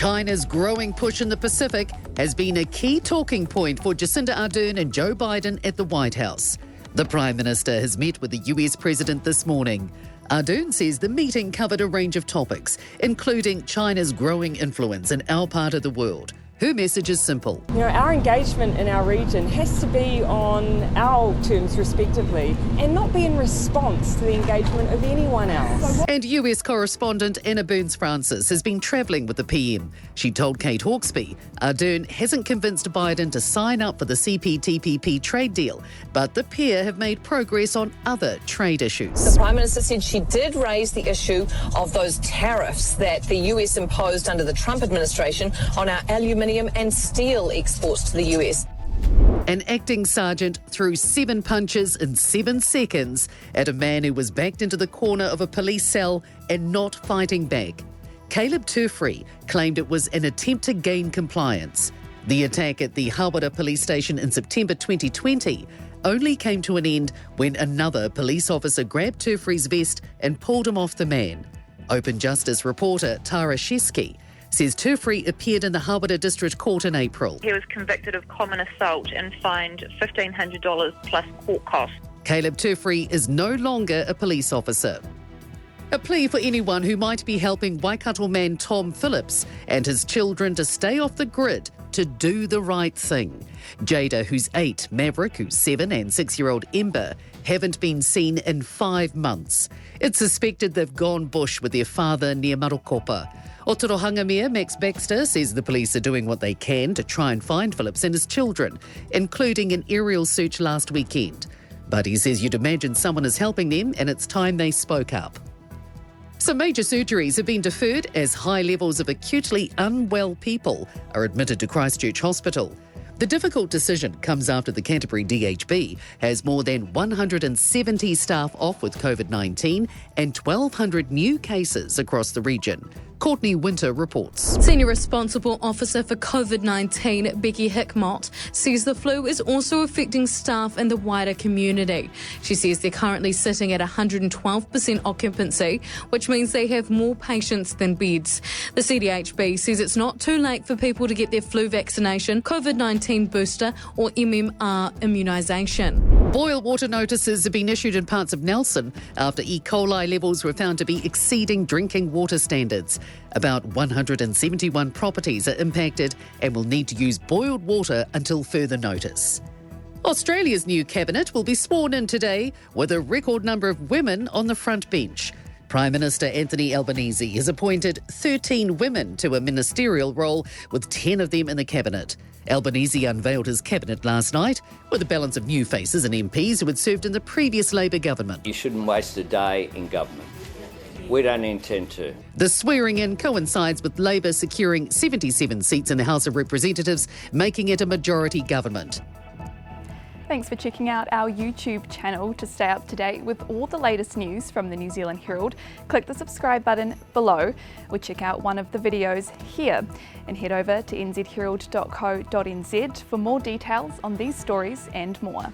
China's growing push in the Pacific has been a key talking point for Jacinda Ardern and Joe Biden at the White House. The Prime Minister has met with the US President this morning. Ardern says the meeting covered a range of topics, including China's growing influence in our part of the world. Her message is simple. Our engagement in our region has to be on our terms respectively and not be in response to the engagement of anyone else. And US correspondent Anna Burns-Francis has been travelling with the PM. She told Kate Hawkesby Ardern hasn't convinced Biden to sign up for the CPTPP trade deal, but the pair have made progress on other trade issues. The Prime Minister said she did raise the issue of those tariffs that the US imposed under the Trump administration on our aluminium and steel exports to the US. An acting sergeant threw 7 punches in 7 seconds at a man who was backed into the corner of a police cell and not fighting back. Caleb Turfree claimed it was an attempt to gain compliance. The attack at the Hawera police station in September 2020 only came to an end when another police officer grabbed Turfree's vest and pulled him off the man. Open Justice reporter Tara Shesky says Turfree appeared in the Hawera District Court in April. He was convicted of common assault and fined $1,500 plus court costs. Caleb Turfree is no longer a police officer. A plea for anyone who might be helping Waikato man Tom Phillips and his children to stay off the grid to do the right thing. Jada, who's 8, Maverick, who's 7, and 6-year-old Ember haven't been seen in 5 months. It's suspected they've gone bush with their father near Marokopa. Otorohanga Mayor Max Baxter says the police are doing what they can to try and find Phillips and his children, including an aerial search last weekend. But he says you'd imagine someone is helping them and it's time they spoke up. Some major surgeries have been deferred as high levels of acutely unwell people are admitted to Christchurch Hospital. The difficult decision comes after the Canterbury DHB has more than 170 staff off with COVID-19 and 1,200 new cases across the region. Courtney Winter reports. Senior Responsible Officer for COVID-19, Becky Hickmott, says the flu is also affecting staff in the wider community. She says they're currently sitting at 112% occupancy, which means they have more patients than beds. The CDHB says it's not too late for people to get their flu vaccination, COVID-19 booster or MMR immunisation. Boil water notices have been issued in parts of Nelson after E. coli levels were found to be exceeding drinking water standards. About 171 properties are impacted and will need to use boiled water until further notice. Australia's new cabinet will be sworn in today with a record number of women on the front bench. Prime Minister Anthony Albanese has appointed 13 women to a ministerial role, with 10 of them in the cabinet. Albanese unveiled his cabinet last night with a balance of new faces and MPs who had served in the previous Labor government. You shouldn't waste a day in government. We don't intend to. The swearing-in coincides with Labor securing 77 seats in the House of Representatives, making it a majority government. Thanks for checking out our YouTube channel to stay up to date with all the latest news from the New Zealand Herald. Click the subscribe button below or check out one of the videos here and head over to nzherald.co.nz for more details on these stories and more.